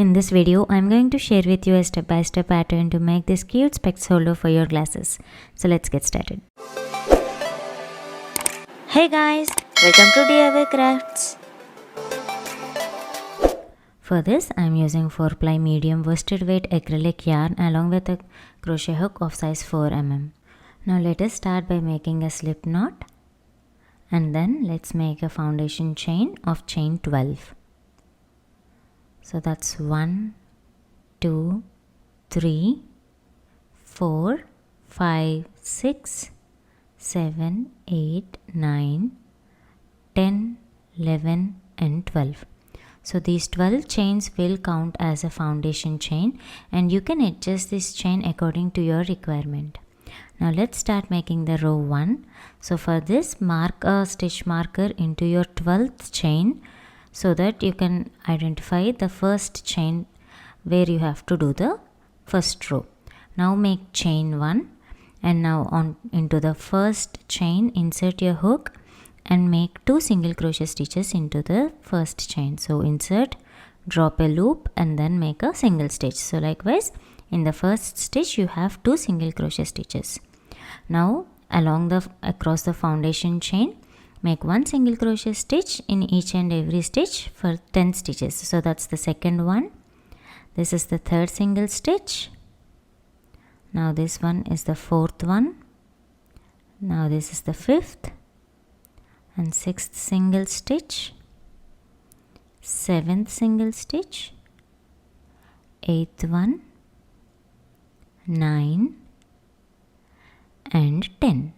In this video, I am going to share with you a step-by-step pattern to make this cute specs holder for your glasses. So let's get started. Hey guys, welcome to DIY Crafts. For this, I am using 4-ply medium worsted weight acrylic yarn along with a crochet hook of size 4 mm. Now let us start by making a slip knot, and then let's make a foundation chain of chain 12. So that's 1, 2, 3, 4, 5, 6, 7, 8, 9, 10, 11 and 12. So these 12 chains will count as a foundation chain, and you can adjust this chain according to your requirement. Now let's start making the row 1. So for this, mark a stitch marker into your 12th chain so that you can identify the first chain where you have to do the first row. Now make chain 1, and now on into the first chain insert your hook and make 2 single crochet stitches into the first chain. So insert, drop a loop and then make a single stitch. So likewise in the first stitch you have 2 single crochet stitches. Now across the foundation chain, make 1 single crochet stitch in each and every stitch for 10 stitches. So that's the second one. This is the third single stitch. Now this one is the fourth one. Now this is the fifth and sixth single stitch, seventh single stitch, eighth one, 9 and 10.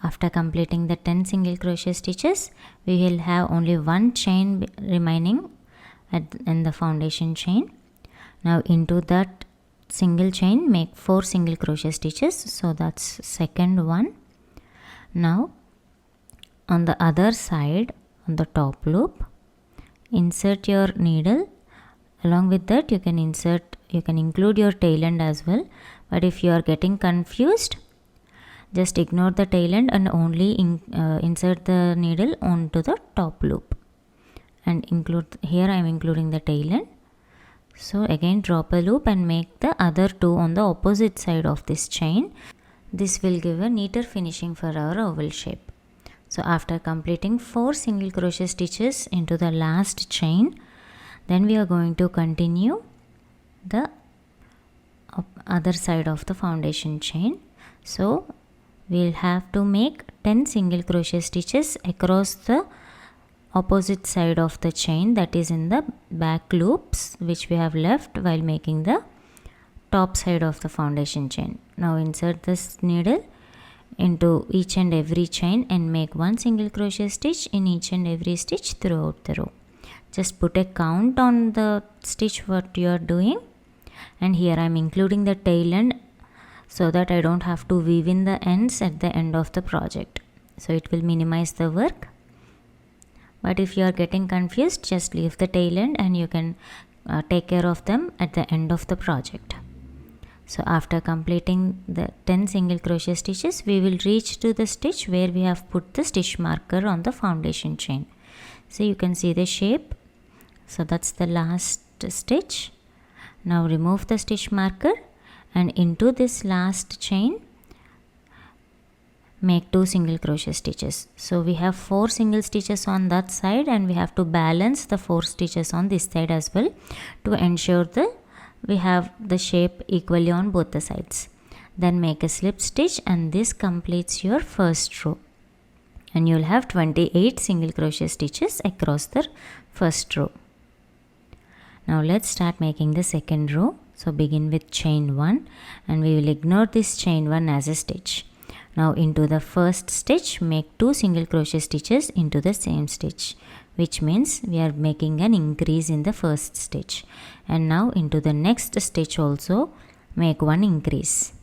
After completing the 10 single crochet stitches, we will have only 1 chain remaining in the foundation chain. Now into that single chain, make 4 single crochet stitches. So that's second one. Now on the other side, on the top loop, insert your needle. Along with that, you can include your tail end as well. But if you are getting confused, just ignore the tail end and only insert the needle onto the top loop and here I am including the tail end. So again drop a loop and make the other 2 on the opposite side of this chain. This will give a neater finishing for our oval shape. So after completing 4 single crochet stitches into the last chain, then we are going to continue the other side of the foundation chain. So we'll have to make 10 single crochet stitches across the opposite side of the chain, that is in the back loops which we have left while making the top side of the foundation chain. Now insert this needle into each and every chain and make 1 single crochet stitch in each and every stitch throughout the row. Just put a count on the stitch what you are doing, and here I am including the tail end so that I don't have to weave in the ends at the end of the project. So it will minimize the work. But if you are getting confused, just leave the tail end and you can take care of them at the end of the project. So after completing the 10 single crochet stitches, we will reach to the stitch where we have put the stitch marker on the foundation chain. So you can see the shape. So that's the last stitch. Now remove the stitch marker and into this last chain make 2 single crochet stitches. So we have 4 single stitches on that side, and we have to balance the 4 stitches on this side as well to ensure that we have the shape equally on both the sides. Then make a slip stitch, and this completes your first row, and you will have 28 single crochet stitches across the first row. Now let's start making the second row. So begin with chain 1, and we will ignore this chain 1 as a stitch. Now into the first stitch, make 2 single crochet stitches into the same stitch, which means we are making an increase in the first stitch. And now into the next stitch also make 1 increase.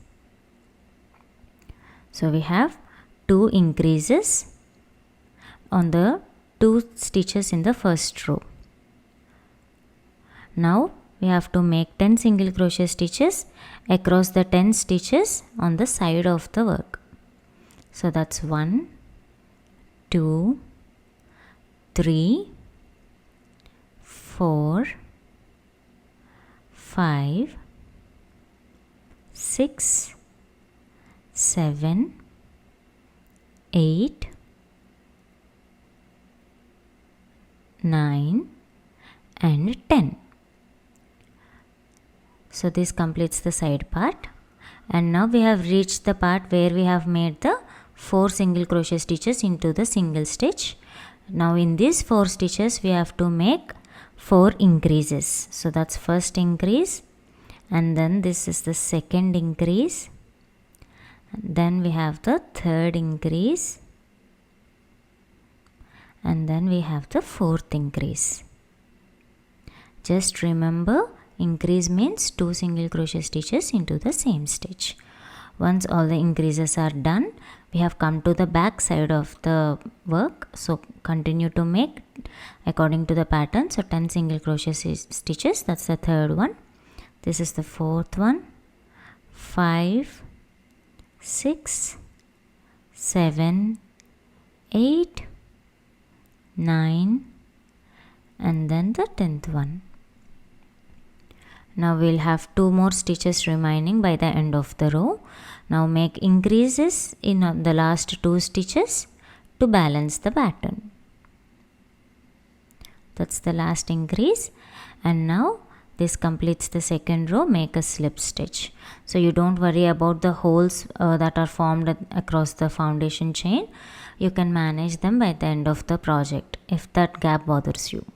So we have 2 increases on the 2 stitches in the first row. Now we have to make 10 single crochet stitches across the 10 stitches on the side of the work. So that's 1, 2, 3, 4, 5, 6, 7, 8, 9 and 10. So this completes the side part, and now we have reached the part where we have made the 4 single crochet stitches into the single stitch. Now in these 4 stitches we have to make 4 increases. So that's first increase, and then this is the second increase, and then we have the third increase, and then we have the fourth increase. Just remember, increase means 2 single crochet stitches into the same stitch. Once all the increases are done, we have come to the back side of the work. So continue to make according to the pattern. So 10 single crochet stitches, that's the third one. This is the fourth one. 5, 6, 7, 8, 9 and then the 10th one. Now we'll have 2 more stitches remaining by the end of the row. Now make increases in the last 2 stitches to balance the pattern. That's the last increase, and now this completes the second row. Make a slip stitch. So you don't worry about the holes that are formed across the foundation chain. You can manage them by the end of the project if that gap bothers you.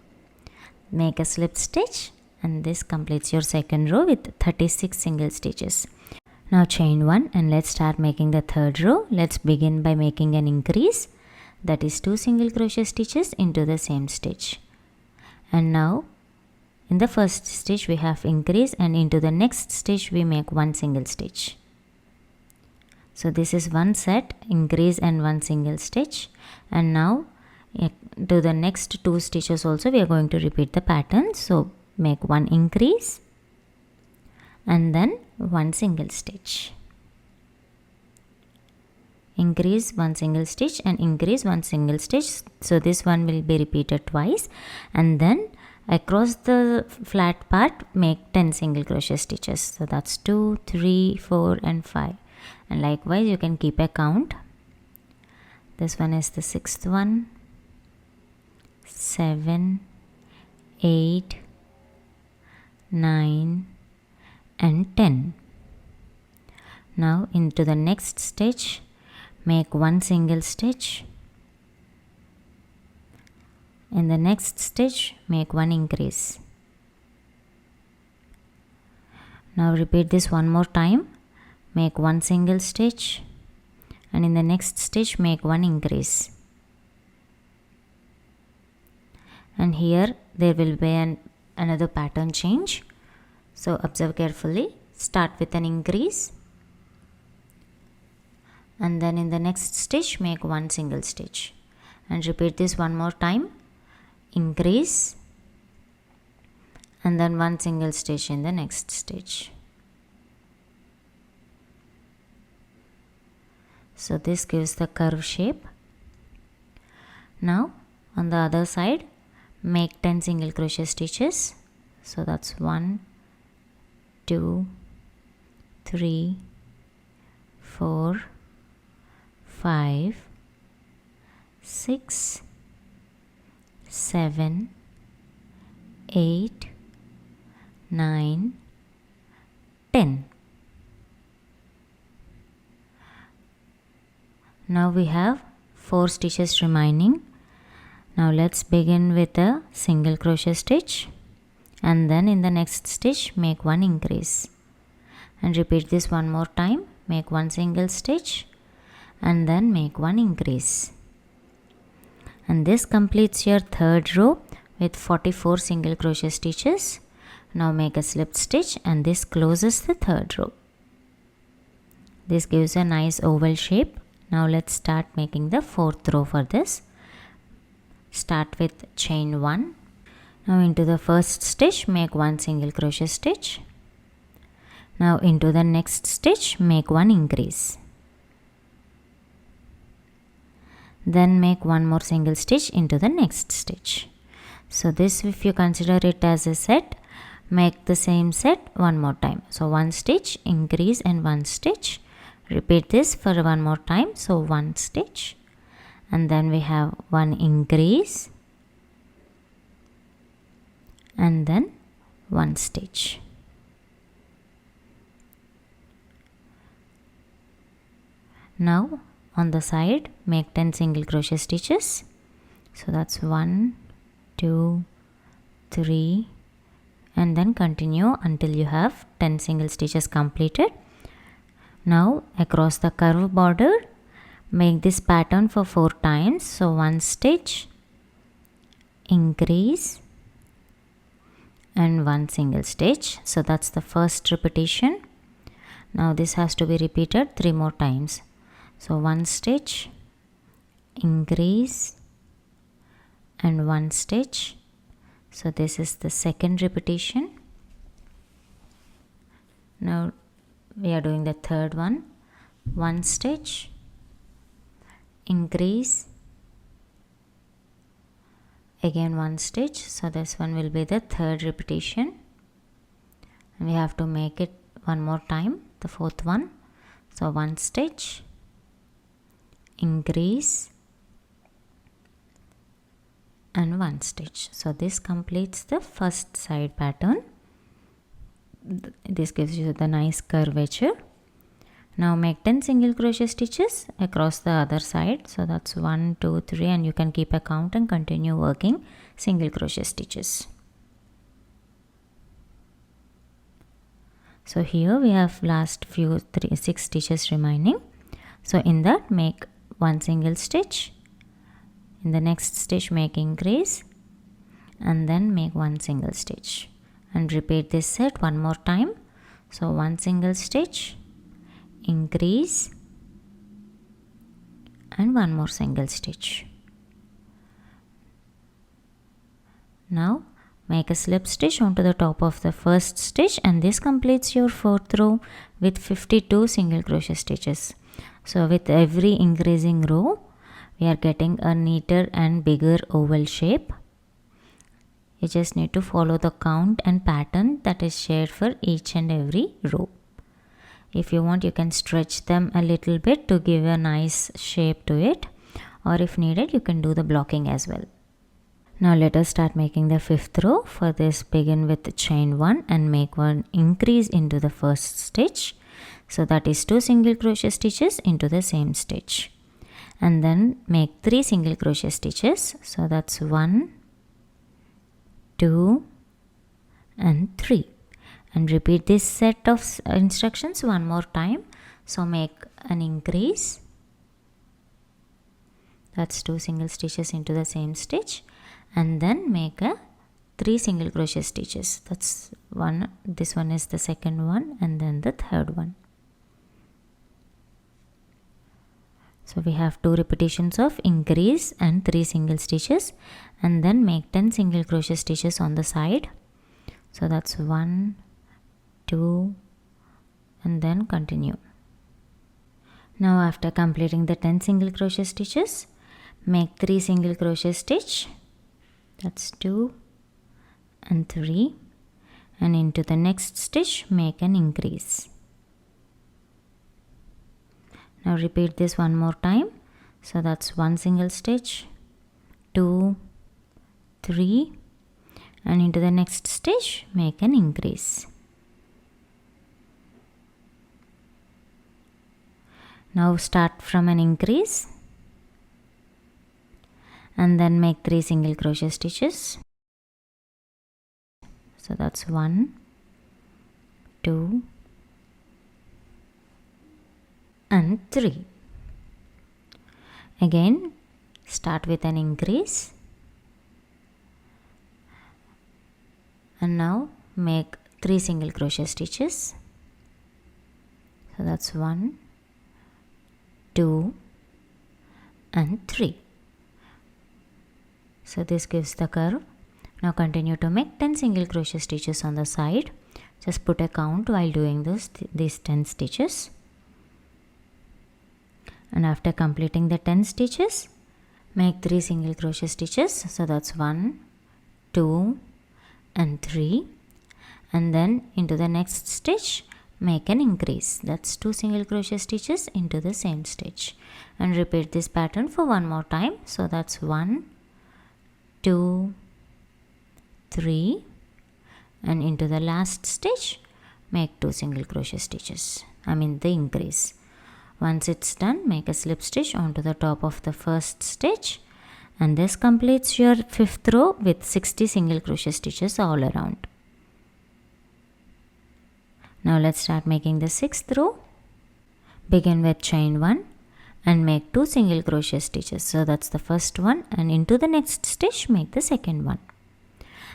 Make a slip stitch, and this completes your second row with 36 single stitches. Now chain 1 and let's start making the third row. Let's begin by making an increase, that is 2 single crochet stitches into the same stitch. And now in the first stitch we have increase, and into the next stitch we make 1 single stitch. So this is one set, increase and 1 single stitch, and now to the next 2 stitches also we are going to repeat the pattern. So make 1 increase and then 1 single stitch. Increase 1 single stitch and increase 1 single stitch. So this one will be repeated twice, and then across the flat part make 10 single crochet stitches. So that's 2, 3, 4 and 5, and likewise you can keep a count. This one is the 6th one, 7, 8, 9 and 10. Now into the next stitch make 1 single stitch. In the next stitch make 1 increase. Now repeat this one more time. Make 1 single stitch, and in the next stitch make 1 increase. And here there will be another pattern change. So observe carefully. Start with an increase, and then in the next stitch make 1 single stitch, and repeat this one more time. Increase and then 1 single stitch in the next stitch. So this gives the curve shape. Now on the other side make 10 single crochet stitches. So that's 1, 2, 3, 4, 5, 6, 7, 8, 9, 10. Now we have 4 stitches remaining. Now let's begin with a single crochet stitch, and then in the next stitch make 1 increase, and repeat this one more time. Make 1 single stitch and then make 1 increase, and this completes your third row with 44 single crochet stitches. Now make a slip stitch, and this closes the third row. This gives a nice oval shape. Now let's start making the fourth row for this. Start with chain 1. Now into the first stitch make 1 single crochet stitch. Now into the next stitch make 1 increase. Then make 1 more single stitch into the next stitch. So this, if you consider it as a set, make the same set one more time. So one stitch, increase, and one stitch. Repeat this for one more time. So one stitch, and then we have one increase, and then one stitch. Now on the side, make 10 single crochet stitches. So that's 1, 2, 3, and then continue until you have 10 single stitches completed. Now across the curve border, make this pattern for 4 times. So one stitch, increase, and one single stitch. So that's the first repetition. Now this has to be repeated 3 more times. So one stitch, increase, and one stitch. So this is the second repetition. Now we are doing the third one. One stitch, increase, again one stitch. So this one will be the third repetition, and we have to make it one more time, the fourth one. So one stitch, increase, and one stitch. So this completes the first side pattern. This gives you the nice curvature. Now make 10 single crochet stitches across the other side. So that's 1, 2, 3, and you can keep a count and continue working single crochet stitches. So here we have last few 6 stitches remaining. So in that, make one single stitch. In the next stitch, make increase, and then make one single stitch, and repeat this set one more time. So one single stitch, increase, and one more single stitch. Now make a slip stitch onto the top of the first stitch, and this completes your 4th row with 52 single crochet stitches. So with every increasing row, we are getting a neater and bigger oval shape. You just need to follow the count and pattern that is shared for each and every row. If you want, you can stretch them a little bit to give a nice shape to it, or if needed, you can do the blocking as well. Now let us start making the 5th row. For this, begin with chain 1 and make one increase into the first stitch. So that is 2 single crochet stitches into the same stitch, and then make 3 single crochet stitches. So that's 1, 2, and 3, and repeat this set of instructions one more time. So make an increase, that's 2 single stitches into the same stitch, and then make a 3 single crochet stitches. That's 1, this one is the second one, and then the third one. So we have 2 repetitions of increase and 3 single stitches, and then make 10 single crochet stitches on the side. So that's 1, 2, and then continue. Now after completing the 10 single crochet stitches, make 3 single crochet stitch. That's 2 and 3, and into the next stitch make an increase. Now repeat this one more time. So that's 1 single stitch, 2, 3, and into the next stitch make an increase. Now start from an increase, and then make 3 single crochet stitches. So that's 1, 2, and 3. Again, start with an increase, and now make 3 single crochet stitches. So that's 1, 2, and 3. So this gives the curve. Now continue to make 10 single crochet stitches on the side. Just put a count while doing these 10 stitches. And after completing the 10 stitches, make 3 single crochet stitches. So that's 1, 2 and 3, and then into the next stitch make an increase. That's 2 single crochet stitches into the same stitch, and repeat this pattern for one more time. So that's 1, 2, 3, and into the last stitch make 2 single crochet stitches, the increase. Once it's done, make a slip stitch onto the top of the first stitch, and this completes your 5th row with 60 single crochet stitches all around. Now let's start making the 6th row. Begin with chain 1 and make 2 single crochet stitches. So that's the first one, and into the next stitch make the second one,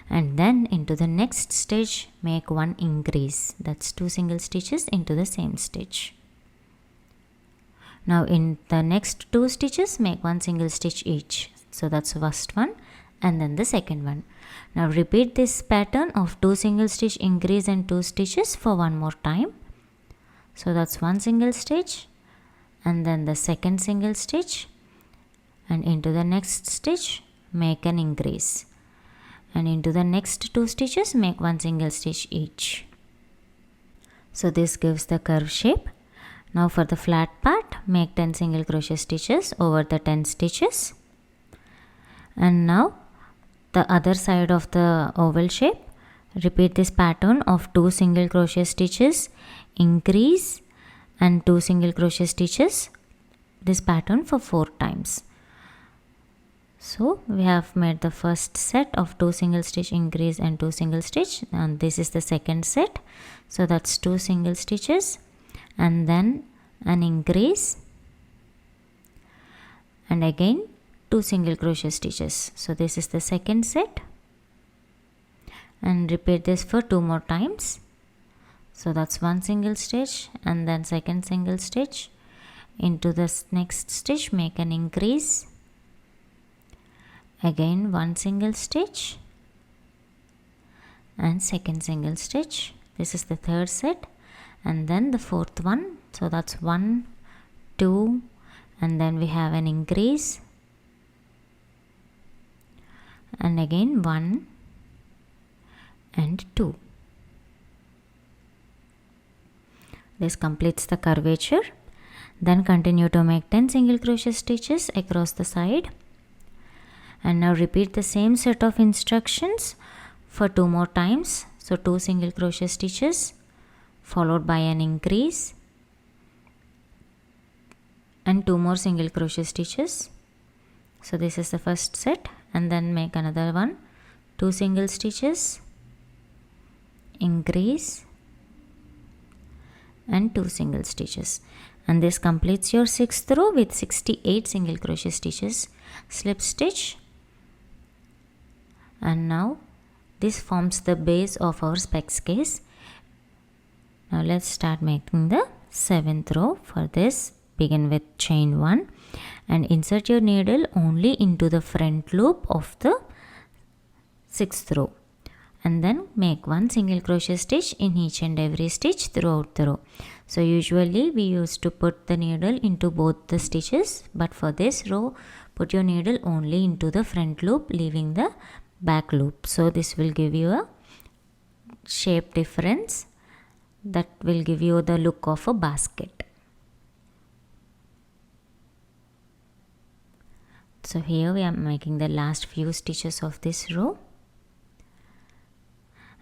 and then into the next stitch make 1 increase. That's 2 single stitches into the same stitch. Now in the next 2 stitches make 1 single stitch each. So that's the first one and then the second one. Now repeat this pattern of 2 single stitch increase and 2 stitches for one more time. So that's 1 single stitch and then the second single stitch, and into the next stitch make an increase, and into the next 2 stitches make 1 single stitch each. So this gives the curve shape. Now for the flat part, make 10 single crochet stitches over the 10 stitches. And now the other side of the oval shape, repeat this pattern of 2 single crochet stitches, increase, and 2 single crochet stitches, this pattern for 4 times. So we have made the first set of 2 single stitch increase and 2 single stitch, and this is the second set. So that's 2 single stitches and then an increase, and again 2 single crochet stitches. So this is the second set, and repeat this for 2 more times. So that's 1 single stitch and then second single stitch, into this next stitch make an increase, again 1 single stitch and second single stitch. This is the third set, and then the fourth one. So that's 1, 2, and then we have an increase, and again 1 and 2. This completes the curvature. Then continue to make 10 single crochet stitches across the side, and now repeat the same set of instructions for 2 more times. So 2 single crochet stitches followed by an increase and 2 more single crochet stitches. So this is the first set, and then make another one, 2 single stitches, increase, and 2 single stitches, and this completes your 6th row with 68 single crochet stitches. Slip stitch, and now this forms the base of our specs case. Now let's start making the 7th row. For this, begin with chain 1 and insert your needle only into the front loop of the 6th row, and then make 1 single crochet stitch in each and every stitch throughout the row. So usually we used to put the needle into both the stitches, but for this row put your needle only into the front loop, leaving the back loop. So this will give you a shape difference that will give you the look of a basket. So here we are making the last few stitches of this row,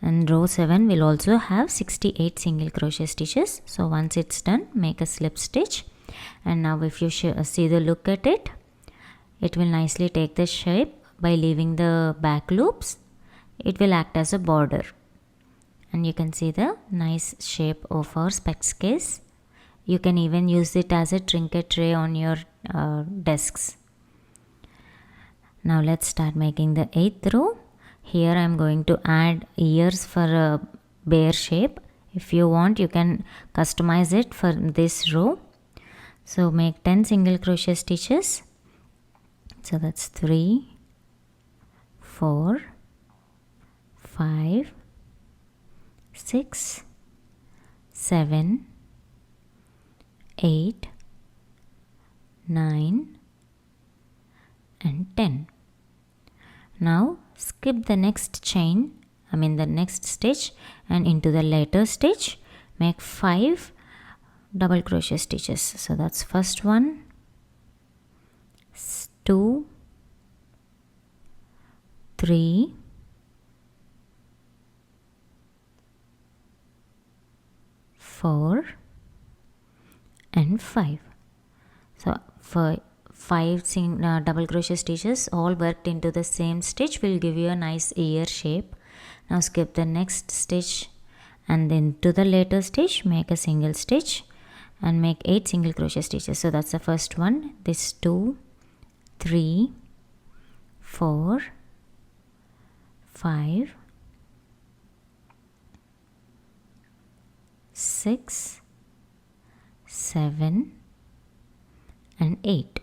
and row 7 will also have 68 single crochet stitches. So once it's done, make a slip stitch, and now if you see the look at it, it will nicely take the shape by leaving the back loops. It will act as a border, and you can see the nice shape of our specs case. You can even use it as a trinket tray on your desks. Now let's start making the 8th row. Here I am going to add ears for a bear shape. If you want, you can customize it for this row. So make 10 single crochet stitches. So that's 3, 4, 5, 6, 7, 8, 9, and 10. Now skip the next chain, the next stitch, and into the later stitch make 5 double crochet stitches. So that's first one, 2, 3, 4 and 5. So for 5 double crochet stitches all worked into the same stitch will give you a nice ear shape. Now skip the next stitch and then to the later stitch make a single stitch and make 8 single crochet stitches. So that's the first one, this 2, 3, 4, 5, 6, 7 and 8.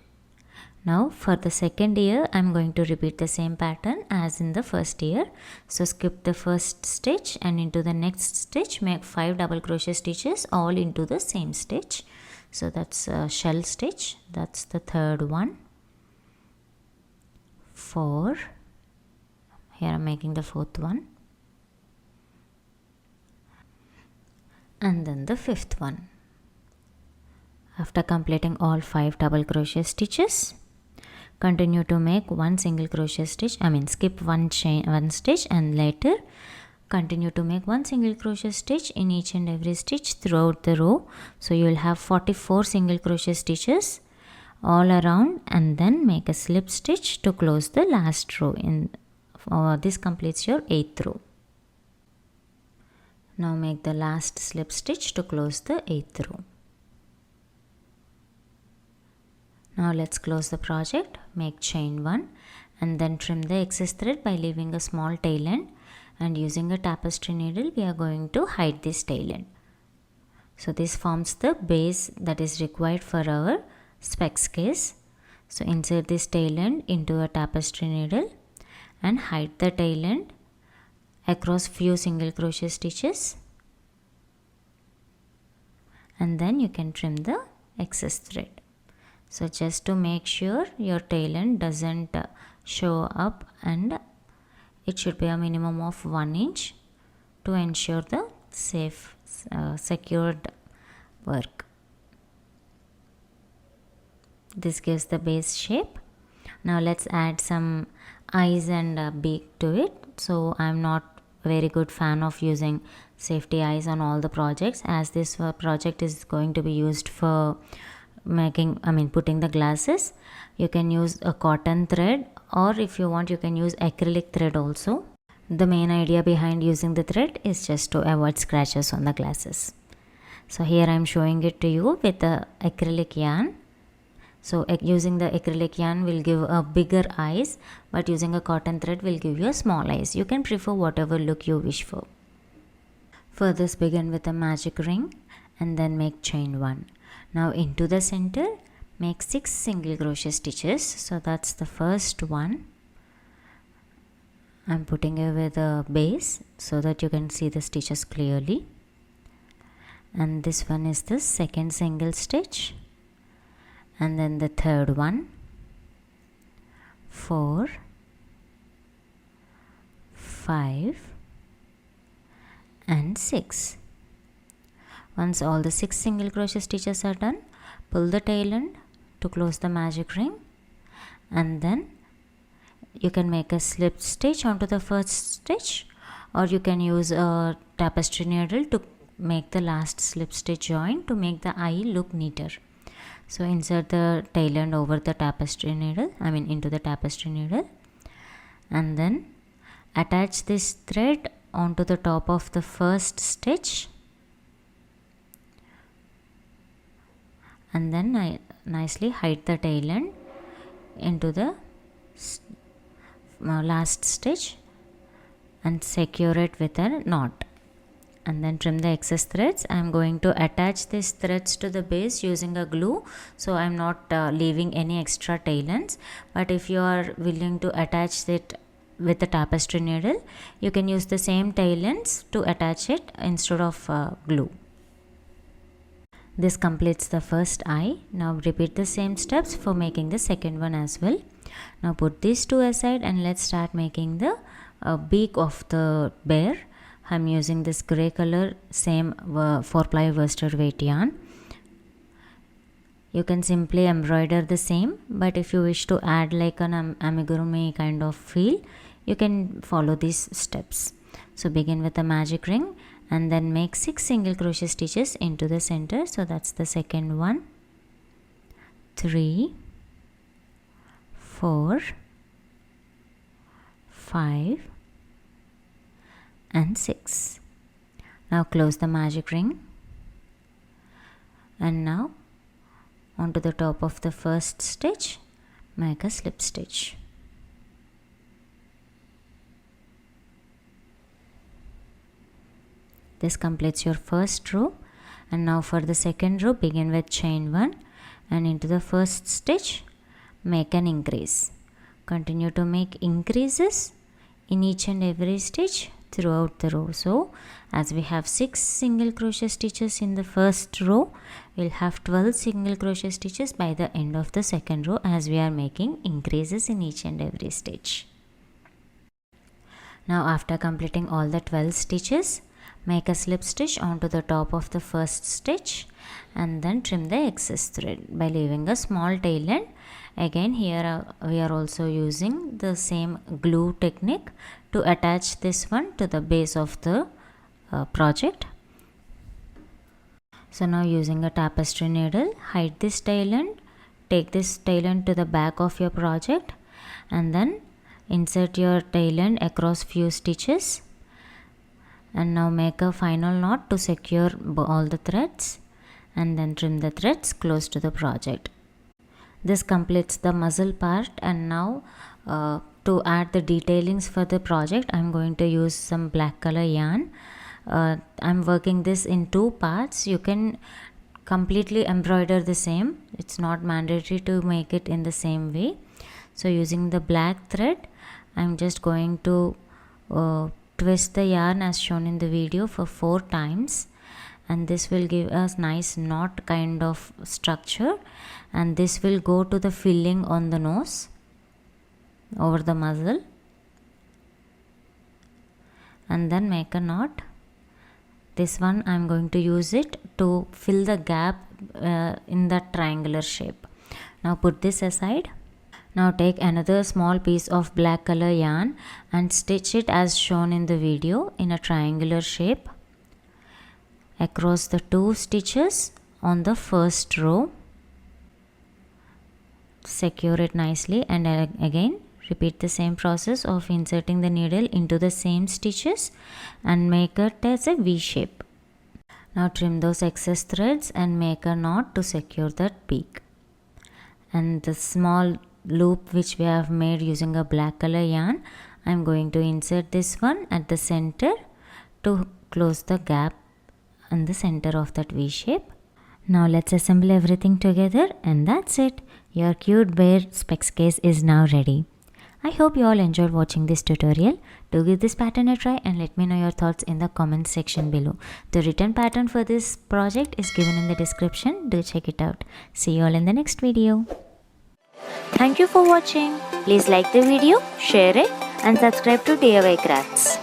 Now for the second ear I am going to repeat the same pattern as in the first ear. So skip the first stitch and into the next stitch make 5 double crochet stitches all into the same stitch. So that's a shell stitch, that's the third one, 4, here I am making the fourth one, and then the fifth one. After completing all 5 double crochet stitches, continue to make 1 single crochet stitch, skip one stitch and later continue to make 1 single crochet stitch in each and every stitch throughout the row. So you will have 44 single crochet stitches all around, and then make a slip stitch to close the last row. This completes your 8th row. Now make the last slip stitch to close the 8th row. Now let's close the project. Make chain 1 and then trim the excess thread by leaving a small tail end, and using a tapestry needle we are going to hide this tail end. So this forms the base that is required for our specs case. So insert this tail end into a tapestry needle and hide the tail end across few single crochet stitches, and then you can trim the excess thread. So just to make sure your tail end doesn't show up, and it should be a minimum of 1 inch to ensure the safe secured work. This gives the base shape. Now let's add some eyes and beak to it. So I'm not a very good fan of using safety eyes on all the projects, as this project is going to be used for putting the glasses. You can use a cotton thread, or if you want you can use acrylic thread also. The main idea behind using the thread is just to avoid scratches on the glasses. So here I am showing it to you with the acrylic yarn. So using the acrylic yarn will give a bigger eyes, but using a cotton thread will give you a small eyes. You can prefer whatever look you wish for. For this, begin with a magic ring and then make chain 1. Now into the center make 6 single crochet stitches. So that's the first one. I'm putting it with a base so that you can see the stitches clearly. And this one is the second single stitch, and then the third one, 4, 5 and 6. Once all the 6 single crochet stitches are done, pull the tail end to close the magic ring, and then you can make a slip stitch onto the first stitch, or you can use a tapestry needle to make the last slip stitch join to make the eye look neater. So insert the tail end over the tapestry needle, into the tapestry needle, and then attach this thread onto the top of the first stitch, and then nicely hide the tail end into the last stitch and secure it with a knot, and then trim the excess threads. I am going to attach these threads to the base using a glue, so I am not leaving any extra tail ends, but if you are willing to attach it with the tapestry needle, you can use the same tail ends to attach it instead of glue. This completes the first eye. Now repeat the same steps for making the second one as well. Now put these two aside and let's start making the beak of the bear. I'm using this gray color, same 4-ply worsted weight yarn. You can simply embroider the same, but if you wish to add like an amigurumi kind of feel, you can follow these steps. So begin with a magic ring and then make 6 single crochet stitches into the center. So that's the second one. 3, 4, 5 and 6. Now close the magic ring and now onto the top of the first stitch make a slip stitch. This completes your first row, and now for the second row begin with chain 1 and into the first stitch make an increase. Continue to make increases in each and every stitch throughout the row. So as we have 6 single crochet stitches in the first row, we'll have 12 single crochet stitches by the end of the second row as we are making increases in each and every stitch. Now after completing all the 12 stitches, make a slip stitch onto the top of the first stitch and then trim the excess thread by leaving a small tail end. Again here we are also using the same glue technique to attach this one to the base of the project. So now using a tapestry needle, hide this tail end, take this tail end to the back of your project and then insert your tail end across few stitches. And now make a final knot to secure all the threads and then trim the threads close to the project. This completes the muzzle part, and now to add the detailings for the project I'm going to use some black color yarn. I'm working this in 2 parts. You can completely embroider the same. It's not mandatory to make it in the same way. So using the black thread I'm just going to twist the yarn as shown in the video for 4 times, and this will give us nice knot kind of structure, and this will go to the filling on the nose over the muzzle, and then make a knot. This one I'm going to use it to fill the gap in that triangular shape. Now put this aside. Now take another small piece of black color yarn and stitch it as shown in the video in a triangular shape across the 2 stitches on the first row. Secure it nicely and again repeat the same process of inserting the needle into the same stitches and make it as a V shape. Now trim those excess threads and make a knot to secure that peak. And the small loop which we have made using a black color yarn, I'm going to insert this one at the center to close the gap in the center of that V shape. Now let's assemble everything together, and that's it. Your cute bear specs case is now ready. I hope you all enjoyed watching this tutorial. Do give this pattern a try and let me know your thoughts in the comment section below. The written pattern for this project is given in the description. Do check it out. See you all in the next video. Thank you for watching. Please like the video, share it and subscribe to DIY Crafts.